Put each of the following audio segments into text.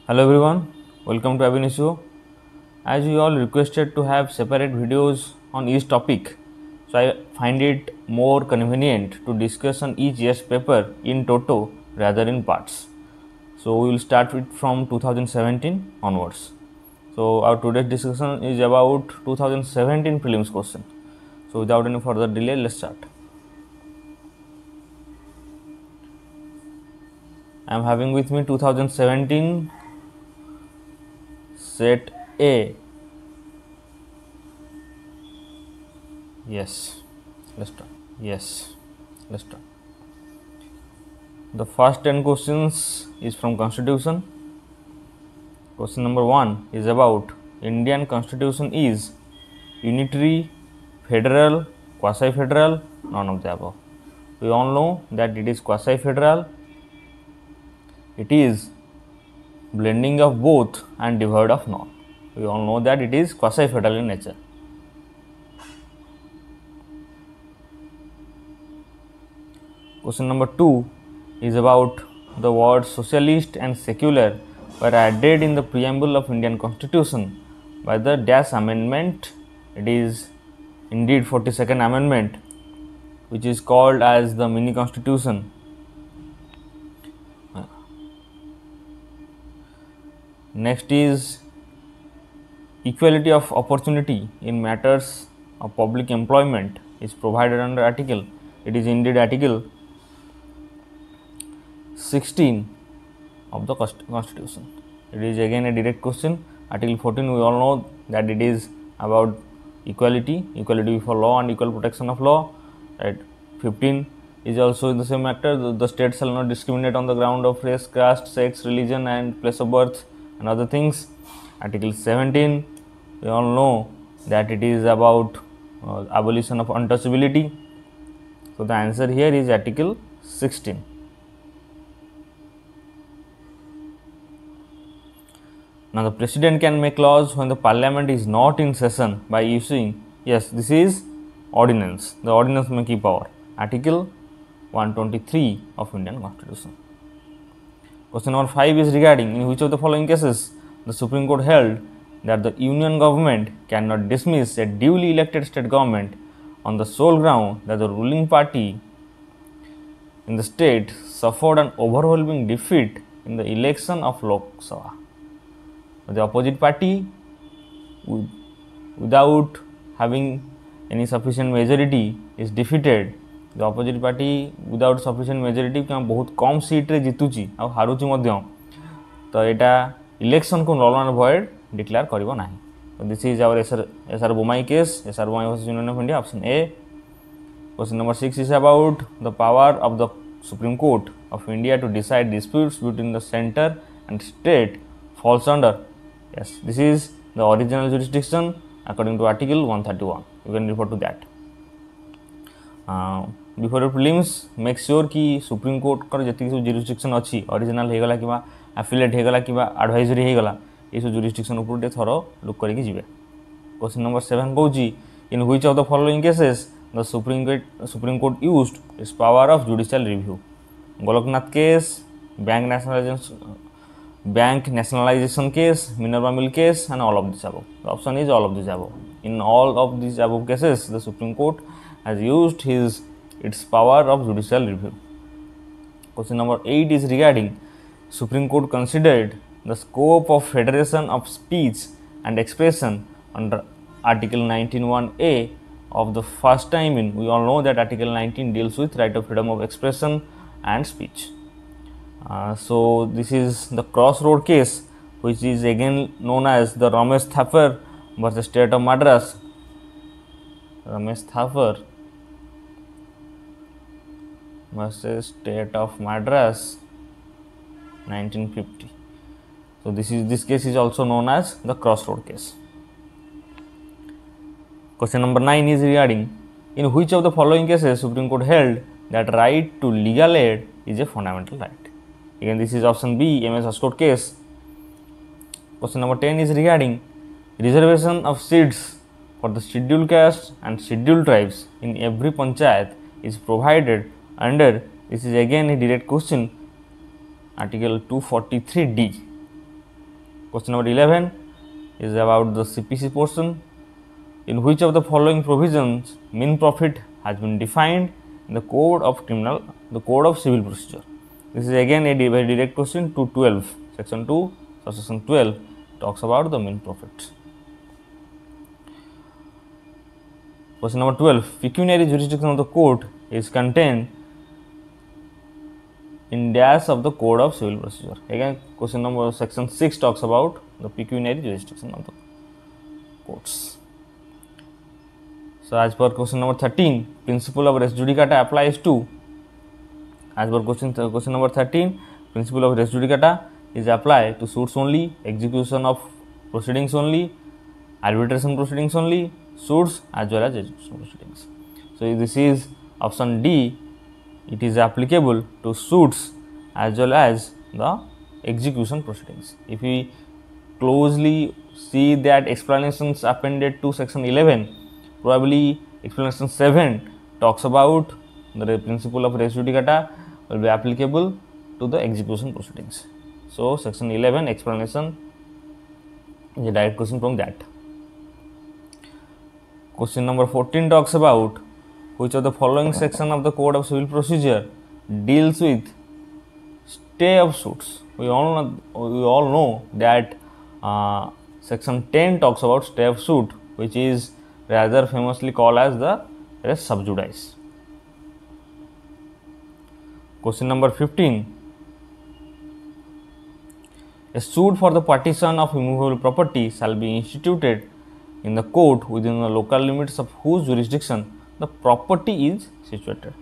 Hello everyone, welcome to Abhinay Show. As you all requested to have separate videos on each topic, so I find it more convenient to discuss on each year's paper in toto rather in parts. So we will start with from 2017 onwards. So our today's discussion is about 2017 prelims question. So without any further delay, let's start. I am having with me 2017 set A. Yes, let's start. Yes, let's start. The first 10 questions is from Constitution. Question number 1 is about Indian Constitution is unitary, federal, quasi-federal, none of the above. We all know that it is quasi-federal. It is blending of both and devoid of none. We all know that it is quasi-federal in nature. Question number 2 is about the words socialist and secular were added in the preamble of Indian Constitution by the dash amendment. It is indeed 42nd amendment, which is called as the mini constitution. Next is equality of opportunity in matters of public employment is provided under article. It is indeed article 16 of the Constitution. It is again a direct question. Article 14, we all know that it is about equality before law and equal protection of law. Right. 15 is also in the same matter. The state shall not discriminate on the ground of race, caste, sex, religion, and place of birth, and other things. Article 17, we all know that it is about abolition of untouchability. So the answer here is article 16. Now the president can make laws when the parliament is not in session by issuing, yes, this is ordinance, the ordinance making power, article 123 of Indian Constitution. Question number 5 is regarding in which of the following cases the Supreme Court held that the union government cannot dismiss a duly elected state government on the sole ground that the ruling party in the state suffered an overwhelming defeat in the election of Lok Sabha. The opposite party without having any sufficient majority is defeated. The opposite party without sufficient majority बहुत कम seat रे जितुची आ हारुची मध्य तो एटा election को null and void declare करिवो नाही. So this is our SR Bomai case, SR Bomai versus Union of India, option A. Question number 6 is about the power of the Supreme Court of India to decide disputes between the center and state falls under. Yes, this is the original jurisdiction according to article 131. You can refer to that. Before your prelims, make sure कि Supreme Court कर जति सब jurisdiction अच्छी original है गला किबा affiliate है गला किबा advisory है गला ये सब jurisdiction ऊपर दे थरो look करी की जीवे. Question number 7 कहूची in which of the following cases the Supreme Court used its power of judicial review. Goloknath case, bank nationalization case, Minerva Mill case, and all of this above. The option is all of these above. In all of these above cases, the Supreme Court has used its power of judicial review. Question number 8 is regarding Supreme Court considered the scope of federation of speech and expression under Article 19(1)(a) of the first time in. We all know that Article 19 deals with right of freedom of expression and speech. So this is the crossroad case, which is again known as the Ramesh Thapar versus State of Madras. Ramesh Thapar versus State of Madras, 1950. So this case is also known as the crossroad case. Question number 9 is regarding in which of the following cases Supreme Court held that right to legal aid is a fundamental right. Again, this is option B, MS Ascot case. Question number 10 is regarding reservation of seats for the scheduled castes and scheduled tribes in every panchayat is provided under, this is again a direct question, Article 243D. Question number 11 is about the CPC portion. In which of the following provisions mean profit has been defined in the code of civil procedure? This is again a very direct question to 12, section 2, subsection 12 talks about the mean profit. Question number 12, pecuniary jurisdiction of the court is contained in dash of the code of civil procedure. Again, question number section 6 talks about the pecuniary jurisdiction of the courts. So, as per question number 13, principle of res judicata applies to, as per question number 13, principle of res judicata is applied to suits only, execution of proceedings only, arbitration proceedings only, suits as well as execution proceedings. So, this is option D, it is applicable to suits as well as the execution proceedings. If we closely see that explanations appended to section 11, probably explanation 7 talks about the principle of res judicata will be applicable to the execution proceedings. So, section 11 explanation is a direct question from that. Question number 14 talks about which of the following section of the code of civil procedure deals with stay of suits. We all know that section 10 talks about stay of suit, which is rather famously called as the res sub judice. Question number 15, a suit for the partition of immovable property shall be instituted in the court within the local limits of whose jurisdiction the property is situated.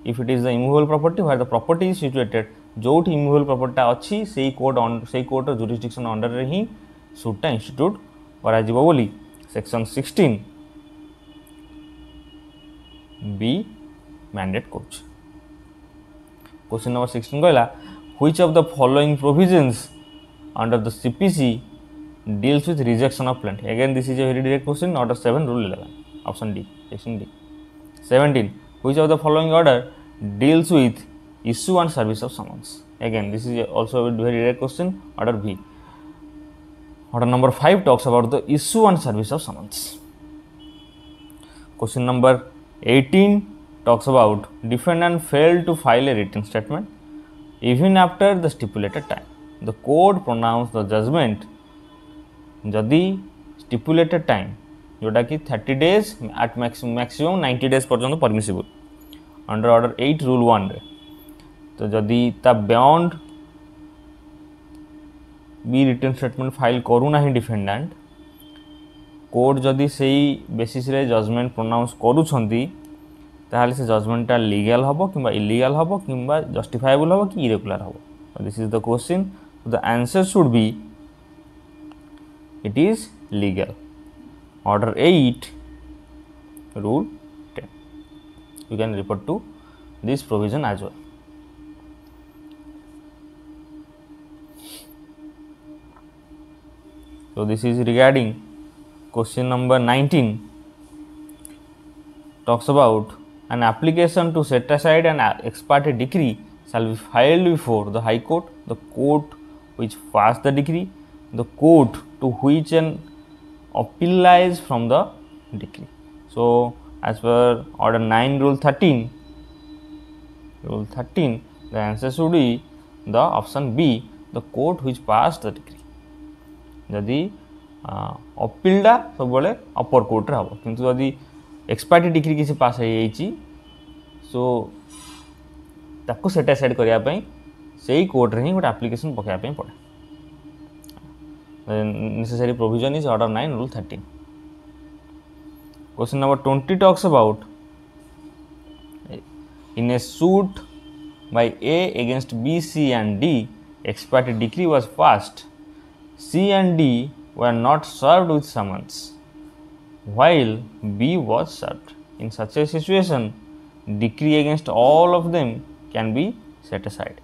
If it is the immovable property where the property is situated, जोठी immovable property अच्छी सेई court jurisdiction under रे ही suit टा institute करा जिवो बोली section 16 B mandate coach. Question number 16 कहला which of the following provisions under the CPC deals with rejection of plaint. Again, this is a very direct question. Order 7, Rule 11. Option D. Section D. 17. Which of the following order deals with issue and service of summons? Again, this is also a very direct question. Order B. Order number 5 talks about the issue and service of summons. Question number 18 talks about defendant failed to file a written statement even after the stipulated time. The court pronounced the judgment जदि stipulated time जोटा कि 30 days at maximum 90 days पर्यंत permissible under order 8 rule 1 रे तो जदि ता beyond be written statement file करू ना डिफेंडेंट कोर्ट जदि सेही बेसिस रे जजमेंट प्रोनाउंस करूछंती ताहाले से जजमेंट ता लीगल हबो किबा इलीगल हबो किबा जस्टिफाएबल हबो कि इरेगुलर हबो. This is the question. The answer should be it is legal. Order 8 rule 10. You can refer to this provision as well. So this is regarding question number 19 talks about an application to set aside an ex parte decree shall be filed before the High Court, the court which passed the decree, the court to which an appeal lies from the decree. So, as per order 9 rule 13, the answer should be the option B, the court which passed the decree. जदि appeal टा सब बड़े upper court रे हबो किंतु जदि expiry decree किसी पास है येची so ताको set aside करिया पई सेही कोर्ट रे ही गोटे एप्लिकेशन पकाया पई पड़े. The necessary provision is order 9 rule 13. Question number 20 talks about in a suit by A against B, C and D, ex parte decree was passed. C and D were not served with summons while B was served. In such a situation, decree against all of them can be set aside.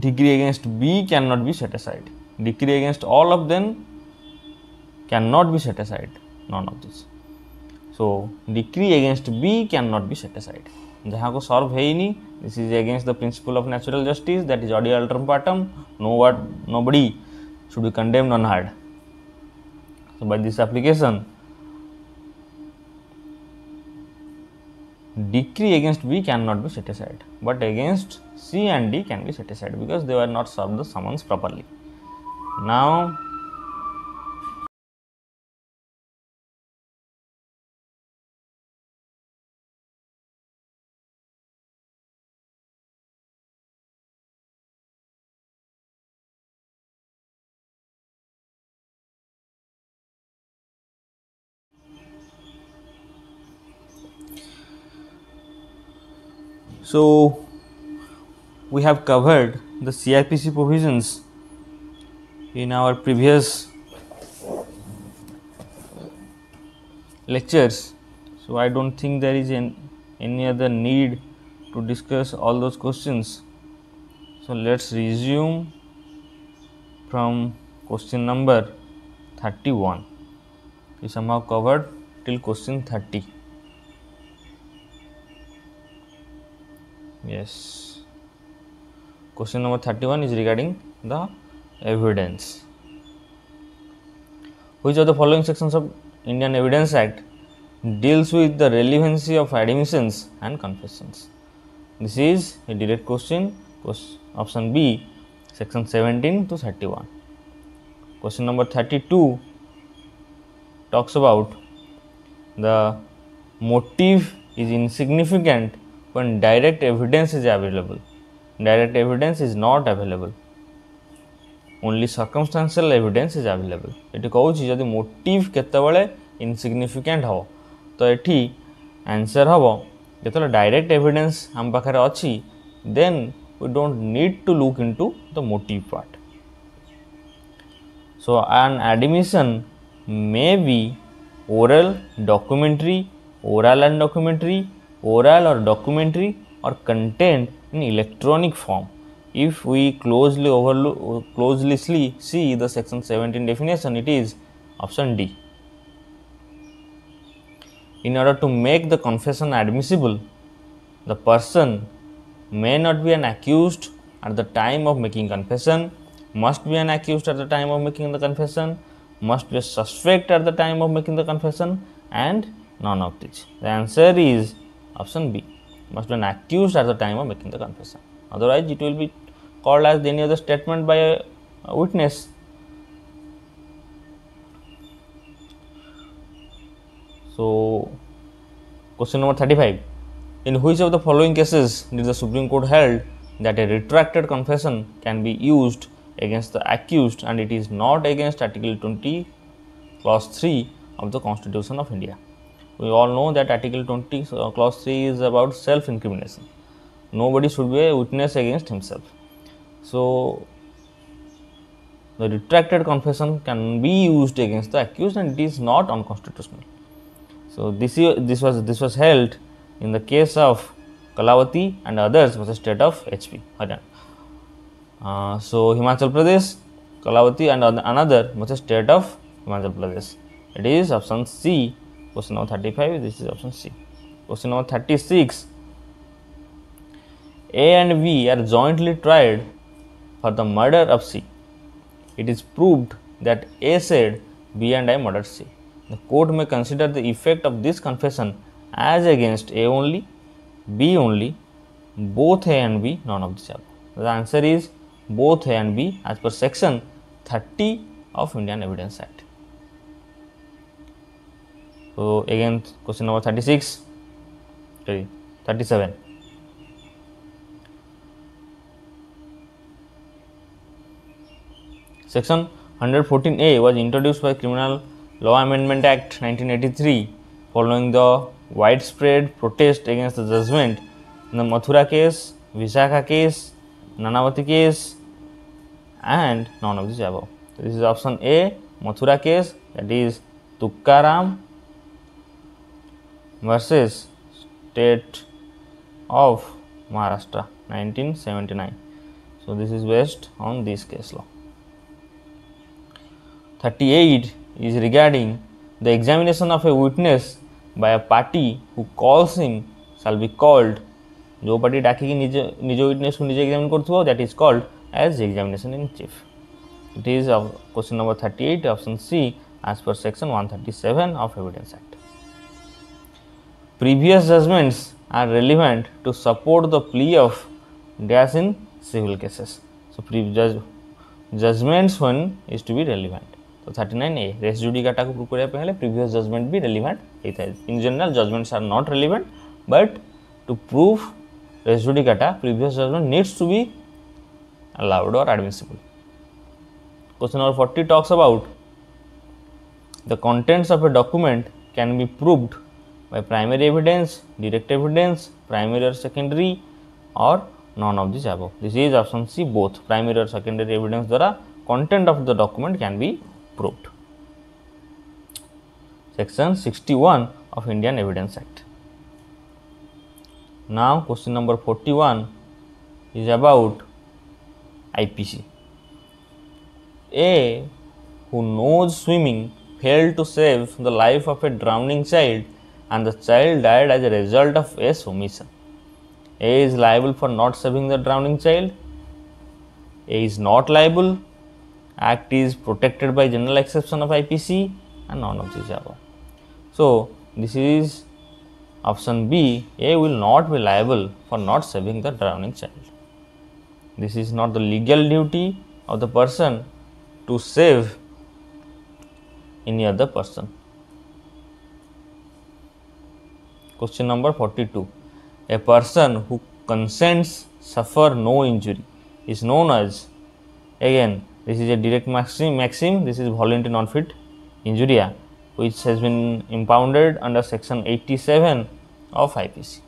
Decree against B cannot be set aside. Decree against all of them cannot be set aside. None of this. So, decree against B cannot be set aside. जहाँ को serve है this is against the principle of natural justice that is audi alteram partem nobody should be condemned unheard. So by this application decree against B cannot be set aside, but against C and D can be set aside because they were not served the summons properly. Now so we have covered the CRPC provisions in our previous lectures, so I don't think there is any other need to discuss all those questions. So let's resume from question number 31. We somehow covered till question 30. Yes, question number 31 is regarding the evidence. Which of the following sections of Indian Evidence Act deals with the relevancy of admissions and confessions? This is a direct question. Option B, section 17 to 31. Question number 32 talks about the motive is insignificant when direct evidence is available. Direct evidence is not available. Only circumstantial evidence is available. ये कहूँ जदि motive केतबले insignificant हो तो ये answer हम जो direct evidence हम पाखे अच्छी then we don't need to look into the motive part. So an admission may be oral, documentary, oral and documentary, oral or documentary, or contained in electronic form. If we closely see the section 17 definition, it is option D. In order to make the confession admissible, the person may not be an accused at the time of making confession, must be an accused at the time of making the confession, must be a suspect at the time of making the confession, and none of these. The answer is option B, must be an accused at the time of making the confession. Otherwise, it will be called as any other statement by a witness. So, question number 35. In which of the following cases did the Supreme Court held that a retracted confession can be used against the accused and it is not against Article 20 Clause 3 of the Constitution of India? We all know that Article 20 Clause 3 is about self-incrimination. Nobody should be a witness against himself. So, the retracted confession can be used against the accused and it is not unconstitutional. So, this was held in the case of Kalavati and others versus state of HP, Haryana. So, Himachal Pradesh, Kalavati and another versus state of Himachal Pradesh. It is option C. Question number 35, this is option C. Question number 36. A and B are jointly tried for the murder of C. It is proved that A said B and I murdered C. The court may consider the effect of this confession as against A only, B only, both A and B, none of the above. The answer is both A and B as per section 30 of Indian Evidence Act. So again question number 36, 37. Section 114A was introduced by Criminal Law Amendment Act 1983 following the widespread protest against the judgment in the Mathura case, Visakha case, Nanavati case, and none of these above. So this is option A, Mathura case, that is Tukkaram versus State of Maharashtra 1979. So this is based on this case law. 38 is regarding the examination of a witness by a party who calls him shall be called जो party डाकिकी निज निज witness को निजे examine करथुबो that is called as examination in chief. It is question number 38 option C as per section 137 of Evidence Act. Previous judgments are relevant to support the plea of dash in civil cases. So previous judgments when is to be relevant. So 39A res judicata को prove करने पहले previous judgment भी relevant होता है. In general judgments are not relevant, but to prove res judicata previous judgment needs to be allowed or admissible. Question number 40 talks about the contents of a document can be proved by primary evidence, direct evidence, primary or secondary, or none of these above. This is option C, both primary or secondary evidence द्वारा content of the document can be proved. Section 61 of Indian Evidence Act. Now question number 41 is about IPC. A who knows swimming failed to save the life of a drowning child and the child died as a result of A's omission. A is liable for not saving the drowning child. A is not liable. Act is protected by general exception of IPC and none of these above. So this is option B. A will not be liable for not saving the drowning child. This is not the legal duty of the person to save any other person. Question number 42. A person who consents suffer no injury is known as, again this is a direct maxim, this is voluntary non-fit injuria, which has been impounded under section 87 of IPC.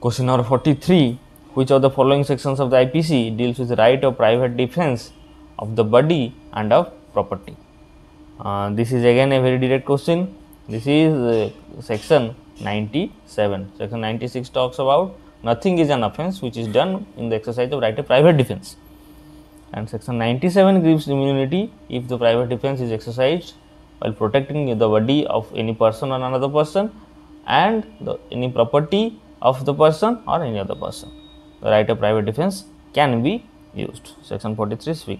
Question number 43. Which of the following sections of the IPC deals with the right of private defense of the body and of property? This is again a very direct question. This is section 97. Section 96 talks about nothing is an offence which is done in the exercise of right of private defense. And section 97 gives immunity if the private defense is exercised while protecting the body of any person or another person and any property of the person or any other person. The right of private defense can be used. Section 43(3)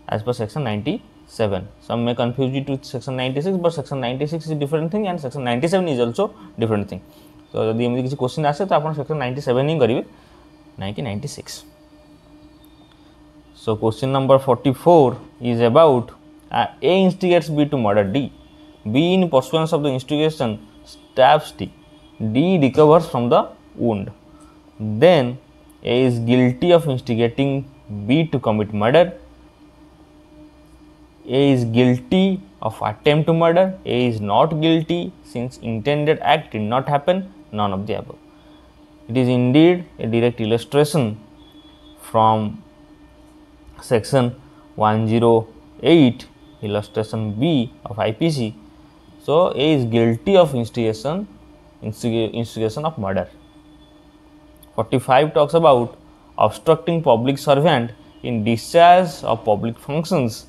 as per section 97. Some may confuse it with section 96, but section 96 is a different thing and section 97 is also different thing. So यदि एमती किसी question आसे तो आप section 97 ही करेंगे, ना कि 96. So question number 44 is about A instigates B to murder D. B in pursuance of the instigation stabs D. D recovers from the wound. Then A is guilty of instigating B to commit murder. A is guilty of attempt to murder. A is not guilty since intended act did not happen. None of the above. It is indeed a direct illustration from section 108 illustration B of IPC. So A is guilty of instigation of murder. 45 talks about obstructing public servant in discharge of public functions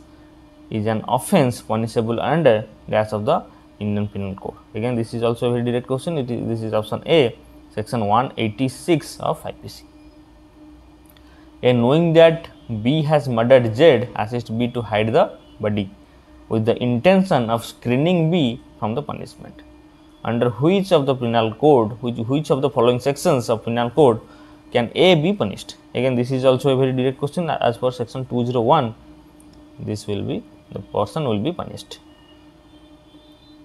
is an offence punishable under dash of the Indian Penal Code. Again, this is also a very direct question. This is option A, section 186 of IPC. A knowing that B has murdered Z assists B to hide the body with the intention of screening B from the punishment. Under which of the penal code, which of the following sections of penal code can A be punished? Again, this is also a very direct question. As per section 201, this will be, the person will be punished.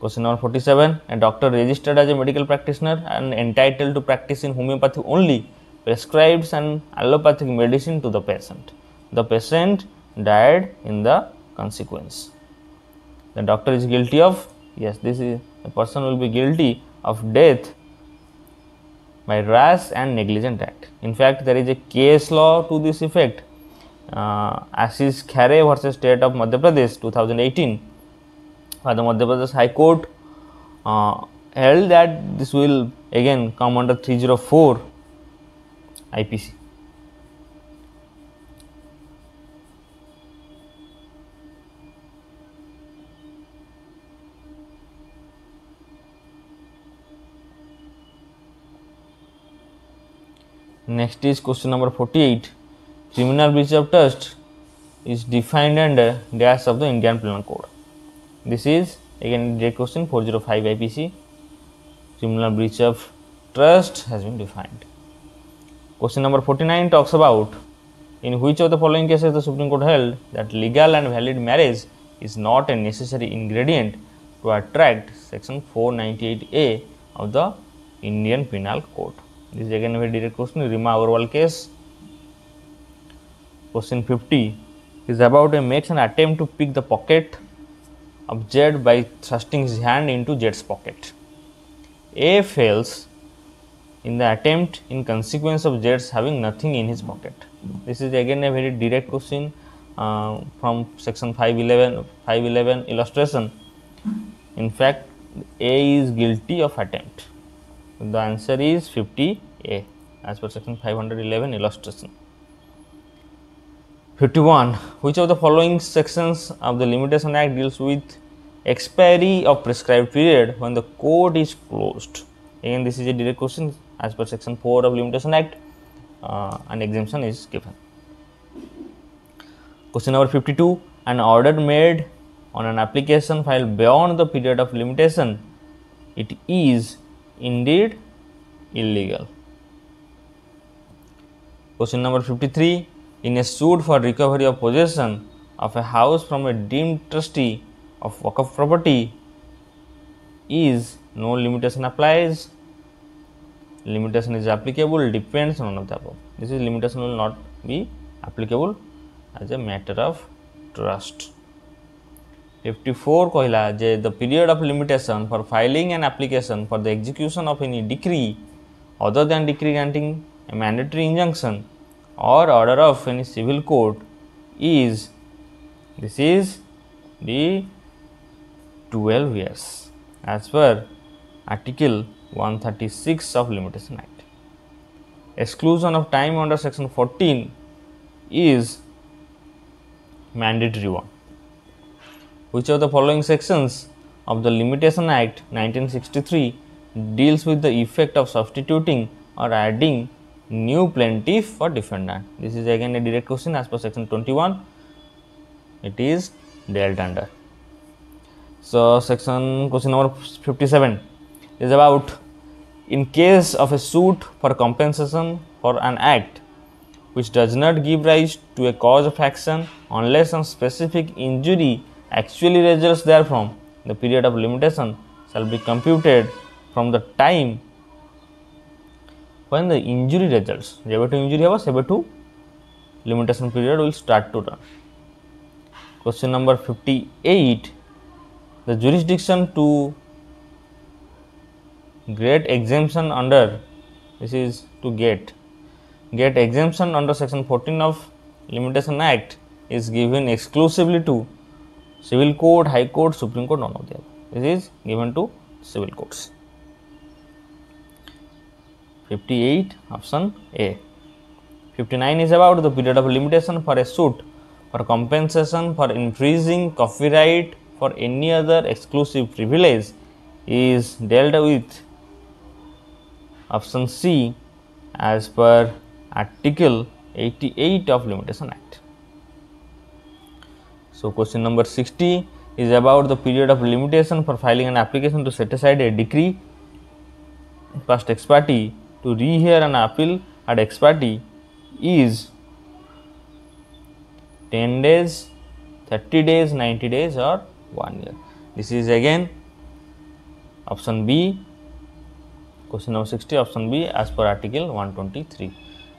Question number 47. A doctor registered as a medical practitioner and entitled to practice in homeopathy only prescribes an allopathic medicine to the patient. The patient died in the consequence. The doctor is guilty of, yes, this is, the person will be guilty of death by rash and negligent act. In fact, there is a case law to this effect. Ashish Khare versus State of Madhya Pradesh 2018. The Madhya Pradesh High Court held that this will again come under 304 IPC. Next is question number 48. Criminal breach of trust is defined under dash of the Indian Penal Code. This is again direct question 405 IPC. Criminal breach of trust has been defined. Question number 49 talks about in which of the following cases the Supreme Court held that legal and valid marriage is not a necessary ingredient to attract section 498A of the Indian Penal Code. This is again a very direct question, Rima Agarwal case. Question 50 is about a makes an attempt to pick the pocket of Z by thrusting his hand into Z's pocket. A fails in the attempt in consequence of Z's having nothing in his pocket. This is again a very direct question from section 511 illustration. In fact, A is guilty of attempt. The answer is 50A as per section 511 illustration. 51. Which of the following sections of the Limitation Act deals with expiry of prescribed period when the court is closed? Again, this is a direct question as per section 4 of Limitation Act. An exemption is given. Question number 52. An order made on an application filed beyond the period of limitation, it is indeed illegal. Question number 53. In a suit for recovery of possession of a house from a deemed trustee of Waqf property, is no limitation applies? Limitation is applicable, depends on none of the above. This is limitation will not be applicable as a matter of trust. 54 कहला जे the period of limitation for filing an application for the execution of any decree other than decree granting a mandatory injunction or order of any civil court is, this is the 12 years as per article 136 of Limitation Act. Exclusion of time under section 14 is mandatory one. Which of the following sections of the Limitation Act 1963 deals with the effect of substituting or adding new plaintiff or defendant? This is again a direct question as per section 21. It is dealt under. So, question number 57 is about in case of a suit for compensation for an act which does not give rise to a cause of action unless some specific injury actually results therefrom, the period of limitation shall be computed from the time when the injury results. जेबेठु injury होगा सेबेठु limitation period will start to run. Question number 58. The jurisdiction to get exemption under, this is to get exemption under section 14 of Limitation Act is given exclusively to civil court, high court, supreme court, none of the other. This is given to civil courts. 58 option A. 59 is about the period of limitation for a suit for compensation for infringing copyright for any other exclusive privilege is dealt with option C as per article 88 of Limitation Act. So, question number 60 is about the period of limitation for filing an application to set aside a decree past ex parte to rehear an appeal at ex parte is 10 days, 30 days, 90 days or 1 year. This is again option B, question number 60 option B as per article 123.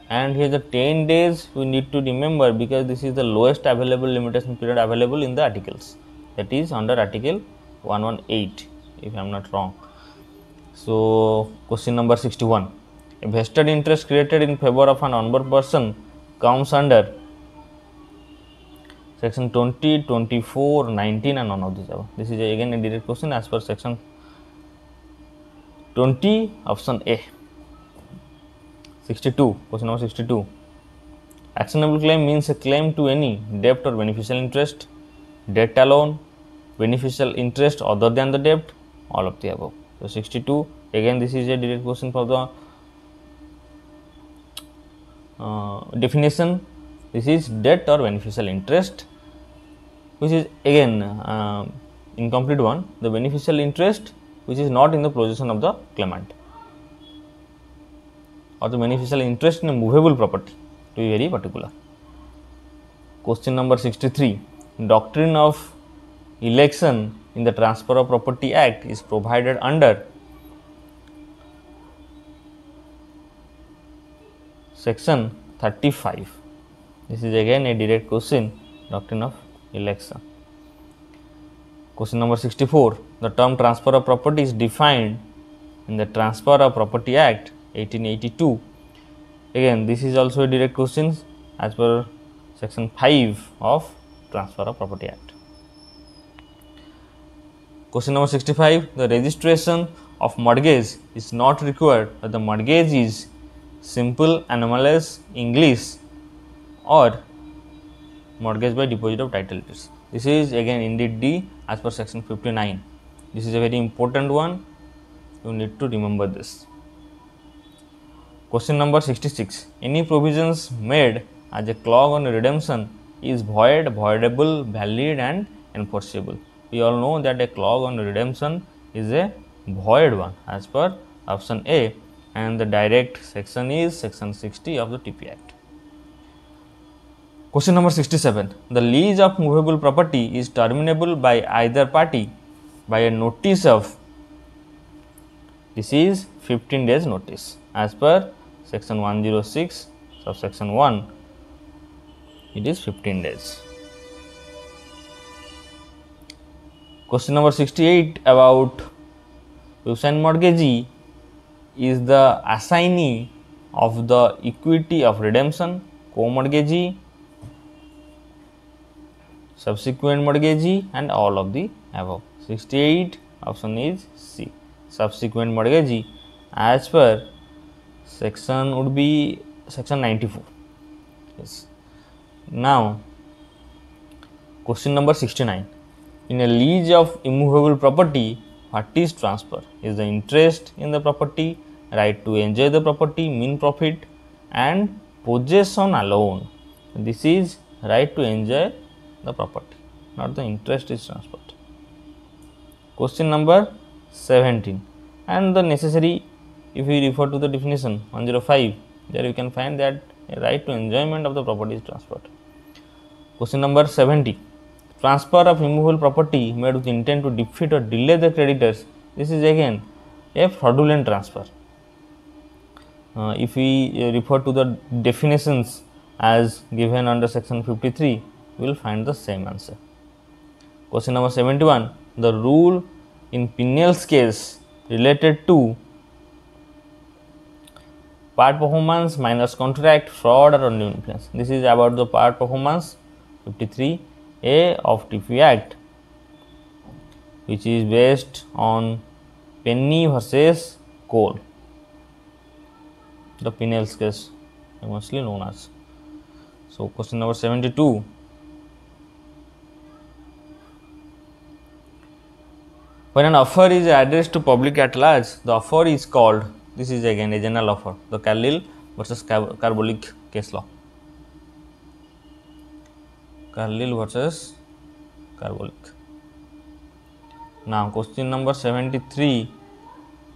And here the 10 days we need to remember because this is the lowest available limitation period available in the articles, that is under article 118 if I am not wrong. So, question number 61. A vested interest created in favor of an unborn person comes under section 20, 24, 19 and none of these above. This is again a direct question as per section 20 option A. 62, question number 62. Actionable claim means a claim to any debt or beneficial interest, debt alone, beneficial interest other than the debt, all of the above. So, 62, again this is a direct question for the definition, this is debt or beneficial interest, which is again incomplete one. The beneficial interest which is not in the possession of the claimant, or the beneficial interest in a movable property, to be very particular. Question number 63. Doctrine of election in the Transfer of Property Act is provided under section 35. This is again a direct question, doctrine of election. Question number 64. The term transfer of property is defined in the Transfer of Property Act 1882. Again, this is also a direct question as per section 5 of Transfer of Property Act. Question number 65. The registration of mortgage is not required if the mortgage is simple, anomalous, English, or mortgage by deposit of title deeds. This is again indeed D as per section 59. This is a very important one. You need to remember this. Question number 66. Any provisions made as a clause on redemption is void, voidable, valid, and enforceable. We all know that a clause on redemption is a void one as per option A, and the direct section is section 60 of the TP Act. Question number 67. The lease of movable property is terminable by either party by a notice of, this is 15 days notice as per section 106 subsection 1, it is 15 days. Question number 68 about Usain mortgagee is the assignee of the equity of redemption, co-mortgagee, subsequent mortgagee, and all of the above. 68 option is C, subsequent mortgagee, as per section would be section 94. Yes. Now, question number 69. In a lease of immovable property, what is transfer? Is the interest in the property, right to enjoy the property, mean profit, and possession alone. This is right to enjoy the property, not the interest is transferred. Question number 17. And the necessary, if we refer to the definition 105, there you can find that a right to enjoyment of the property is transferred. Question number 70. Transfer of immovable property made with intent to defeat or delay the creditors. This is again a fraudulent transfer. If we refer to the definitions as given under section 53, we will find the same answer. Question number 71. The rule in Pinel's case related to part performance, minus contract, fraud, or undue influence. This is about the part performance 53A of TP Act, which is based on Penny versus Cole, the Pinel's case, mostly known as. So, question number 72. When an offer is addressed to public at large, the offer is called, this is again a general offer, the Carlyle versus Carbolic case law. Carlyle versus Carbolic. Now, question number 73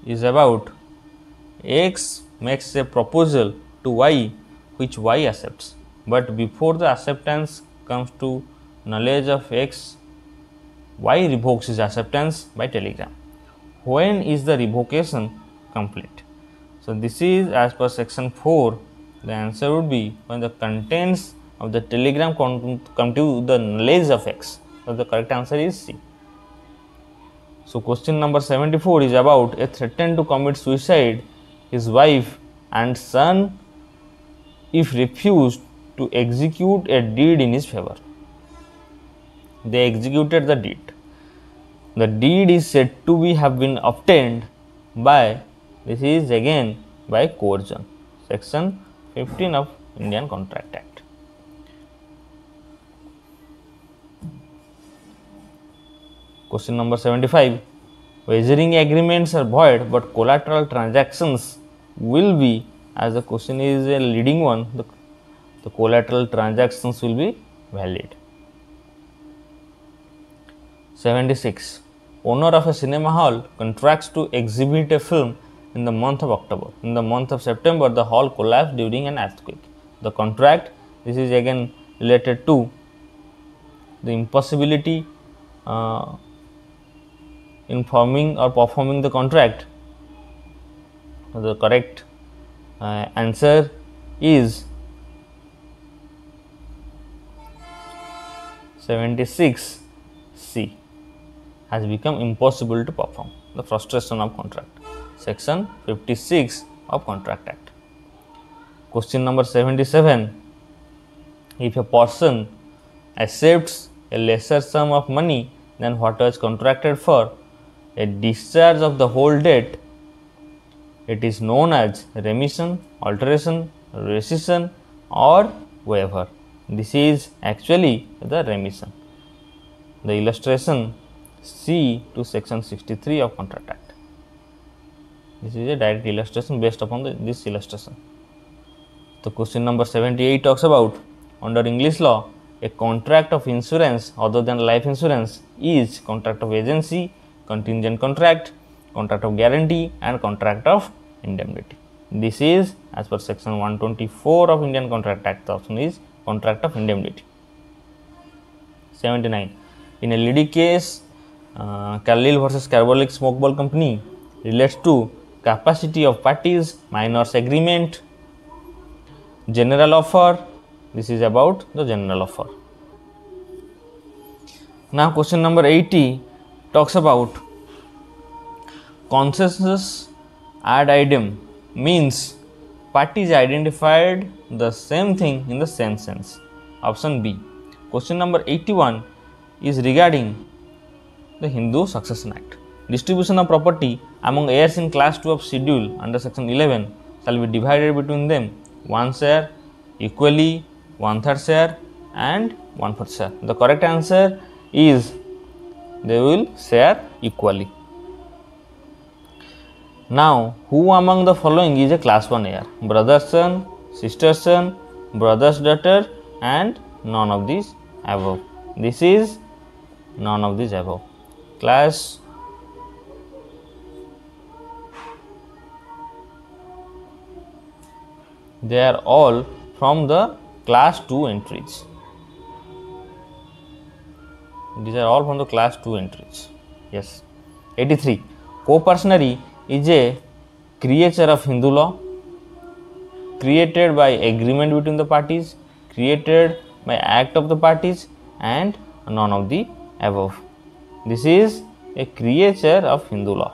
is about X makes a proposal to Y which Y accepts, but before the acceptance comes to knowledge of X, Y revokes his acceptance by telegram. When is the revocation complete? So, this is as per section 4, the answer would be when the contents of the telegram come to the knowledge of X. So, the correct answer is C. So, question number 74 is about a threatened to commit suicide his wife and son if refused to execute a deed in his favor. They executed the deed. The deed is said to be have been obtained by, this is again by coercion, section 15 of Indian Contract Act. Question number 75. Wagering agreements are void, but collateral transactions will be as the question is a leading one, the collateral transactions will be valid. 76. Owner of a cinema hall contracts to exhibit a film in the month of October. In the month of September, the hall collapsed during an earthquake. The contract, this is again related to the impossibility in forming or performing the contract. The correct answer is 76 C, has become impossible to perform, the frustration of contract. Section 56 of Contract Act. Question number 77. If a person accepts a lesser sum of money than what was contracted for a discharge of the whole debt, it is known as remission, alteration, rescission or waiver. This is actually the remission. The illustration C to section 63 of Contract Act. This is a direct illustration based upon this illustration. The question number 78 talks about, under English law, a contract of insurance other than life insurance is contract of agency, contingent contract, contract of guarantee and contract of indemnity. This is as per section 124 of Indian Contract Act. The option is contract of indemnity. 79. In a leading case, Carlyle versus Carbolic Smoke Ball Company relates to capacity of parties, minors agreement, general offer. This is about the general offer. Now question number 80 talks about consensus ad idem, means parties identified the same thing in the same sense. Option B. Question number 81 is regarding the Hindu Succession Act. Distribution of property among heirs in class 2 of schedule under section 11 shall be divided between them 1 share, equally, 1/3 share and 1/4 share. The correct answer is they will share equally. Now, who among the following is a class 1 heir? Brother's son, sister's son, brother's daughter and none of these above. This is none of these above. Class they are all from the class 2 entries. These are all from the class 2 entries. Yes. 83. Co-personary is a creature of Hindu law, created by agreement between the parties, created by act of the parties and none of the above. This is a creature of Hindu law.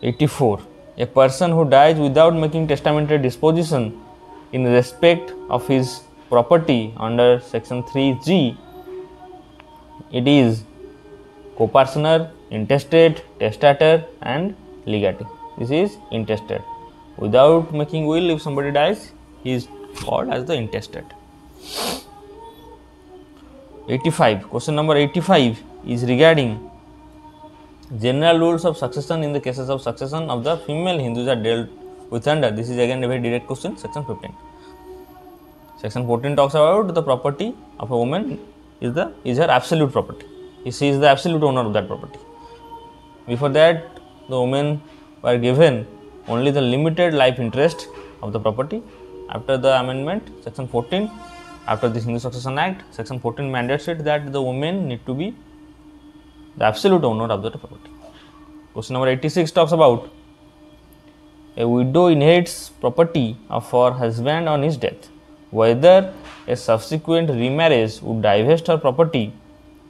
84. A person who dies without making testamentary disposition in respect of his property under section 3G, it is co-parsoner, intestate, testator and legatee. This is intestate. Without making will, if somebody dies, he is called as the intestate. 85. Question number 85 is regarding general rules of succession in the cases of succession of the female Hindus are dealt with under. This is again a very direct question, section 15. Section 14 talks about the property of a woman is her absolute property. She is the absolute owner of that property. Before that, the women were given only the limited life interest of the property. After the amendment, section 14, after the Hindu Succession Act, section 14 mandates it that the women need to be the absolute owner of the property. Question number 86 talks about a widow inherits property of her husband on his death, whether a subsequent remarriage would divest her property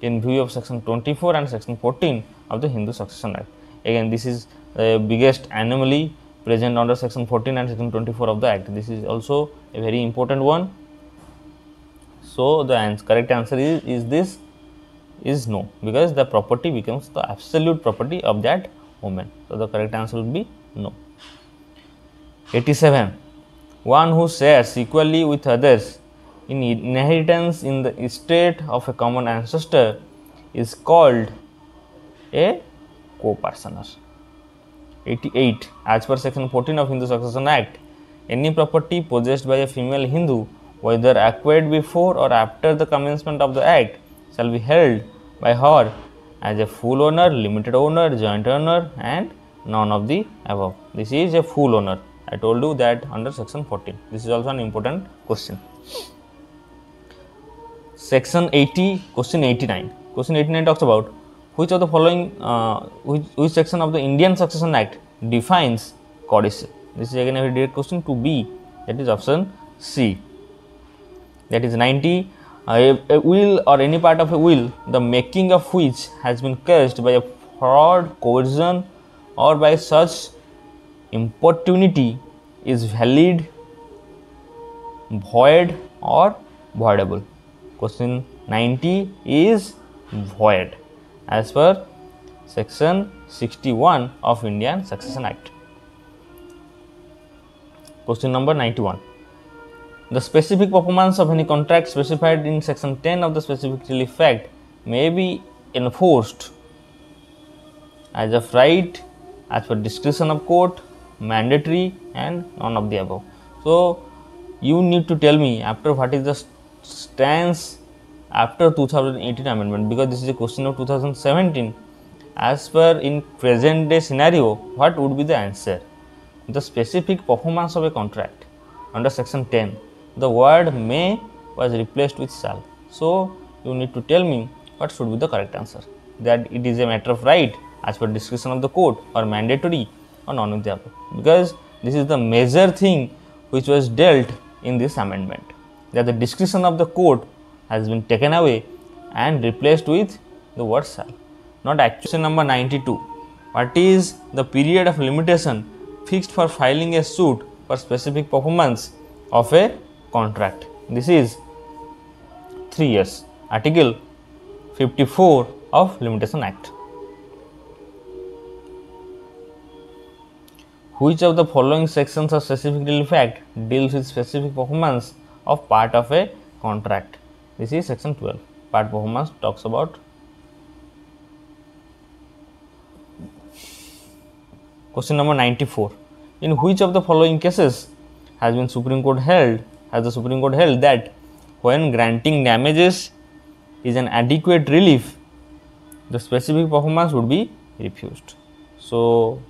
in view of section 24 and section 14 of the Hindu Succession Act. Again, this is the biggest anomaly present under section 14 and section 24 of the Act. This is also a very important one. So, the correct answer is no, because the property becomes the absolute property of that woman. So, the correct answer would be no. 87. One who shares equally with others in inheritance in the estate of a common ancestor is called a co-parsoner. 88. As per section 14 of Hindu Succession Act, any property possessed by a female Hindu, whether acquired before or after the commencement of the act, shall be held by her as a full owner, limited owner, joint owner, and none of the above. This is a full owner. I told you that under section 14. This is also an important question. Section 80, question 89. Question 89 talks about which of the following, which section of the Indian Succession Act defines codicil. This is again a very direct question to B, that is option C. That is 90. A will or any part of a will, the making of which has been caused by a fraud, coercion, or by such importunity is valid, void, or voidable. Question 90 is void as per section 61 of Indian Succession Act. Question number 91. The specific performance of any contract specified in section 10 of the Specific Relief Act may be enforced as of right, as per discretion of court, mandatory, and none of the above. So you need to tell me after what is the stance after 2018 amendment, because this is a question of 2017. As per in present day scenario, what would be the answer? The specific performance of a contract under section 10, the word may was replaced with shall. So you need to tell me what should be the correct answer, that it is a matter of right as per discretion of the court, or mandatory, or none of the above, because this is the major thing which was dealt in this amendment, that the discretion of the court has been taken away and replaced with the word shall. Not actually. Question number 92. What is the period of limitation fixed for filing a suit for specific performance of a contract? This is 3 years. Article 54 of Limitation Act. Which of the following sections of Specific Relief Act deals with specific performance of part of a contract? This is section 12. Part performance talks about. Question number 94. In which of the following cases has the Supreme Court held that when granting damages is an adequate relief, the specific performance would be refused? So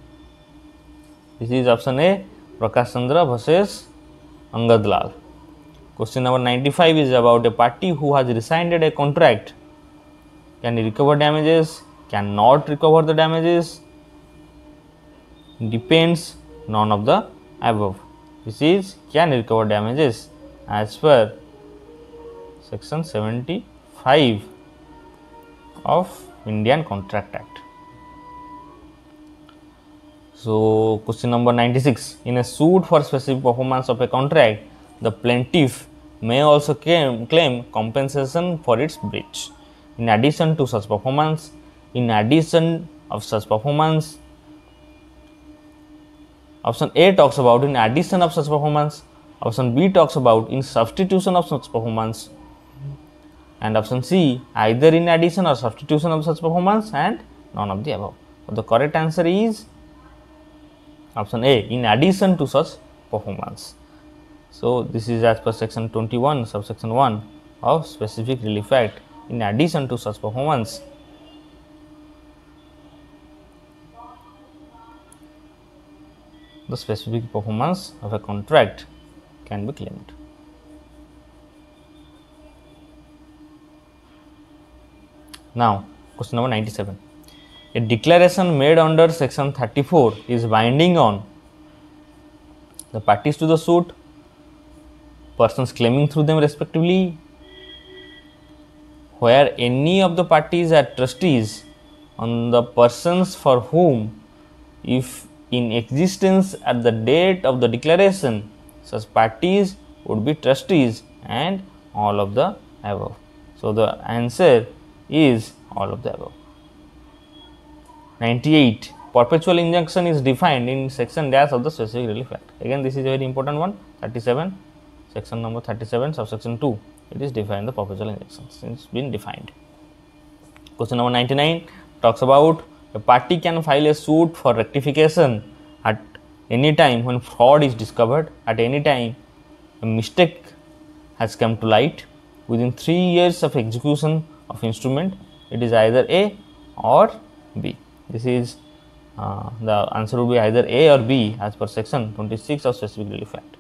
this is option A, Prakash Chandra versus Angad Lal. Question number 95 is about a party who has rescinded a contract. Can he recover damages? Cannot recover the damages? Depends, none of the above. This is can recover damages as per section 75 of Indian Contract Act. So question number 96. In a suit for specific performance of a contract, the plaintiff may also claim compensation for its breach. In addition to such performance, option A talks about in addition of such performance, option B talks about in substitution of such performance, and option C either in addition or substitution of such performance, and none of the above. So the correct answer is option A, in addition to such performance. So this is as per section 21 subsection 1 of Specific Relief Act, in addition to such performance. The specific performance of a contract can be claimed. Now question number 97. A declaration made under section 34 is binding on the parties to the suit, persons claiming through them respectively, where any of the parties are trustees on the persons for whom, if in existence at the date of the declaration, such parties would be trustees, and all of the above. So the answer is all of the above. 98. Perpetual injunction is defined in section dash of the Specific Relief Act. Again, this is a very important one. 37, section number 37, subsection 2. It is defined, the perpetual injunction. It's been defined. Question number 99 talks about A party can file a suit for rectification at any time when fraud is discovered, at any time a mistake has come to light. Within 3 years of execution of instrument, it is either A or B. This is the answer will be either A or B as per section 26 of Specific Relief Act.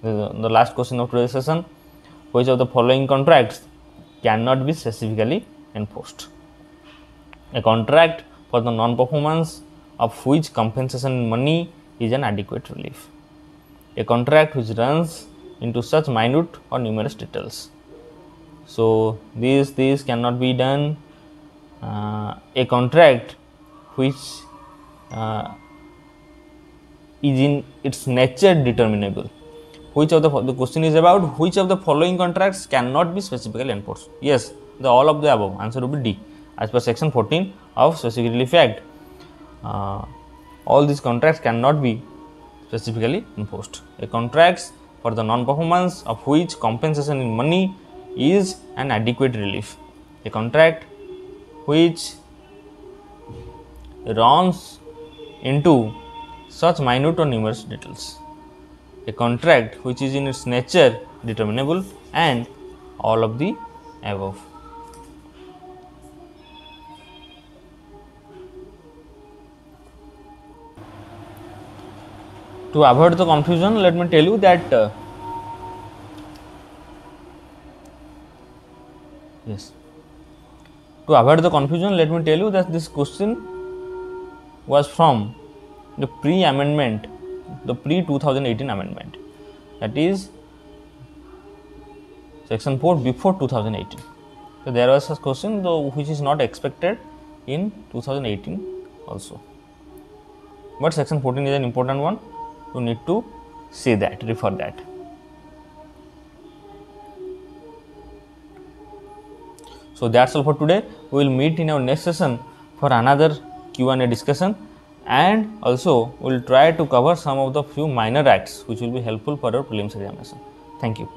The last question of today's session: which of the following contracts cannot be specifically enforced? A contract for the non-performance of which compensation in money is an adequate relief. A contract which runs into such minute or numerous details. So these cannot be done. A contract which is in its nature determinable. Which of the question is about which of the following contracts cannot be specifically enforced? Yes, all of the above. Answer will be D. As per section 14 of Specific Relief Act, all these contracts cannot be specifically enforced. A contracts for the non-performance of which compensation in money is an adequate relief. A contract which runs into such minute or numerous details. A contract which is in its nature determinable, and all of the above. To avoid the confusion, let me tell you that To avoid the confusion, let me tell you that this question was from the pre-2018 amendment, that is section 4 before 2018. So there was a question though which is not expected in 2018 also, but section 14 is an important one. You need to see that, refer that. So that's all for today. We will meet in our next session for another Q&A discussion, and also we will try to cover some of the few minor acts which will be helpful for our prelims examination. Thank you.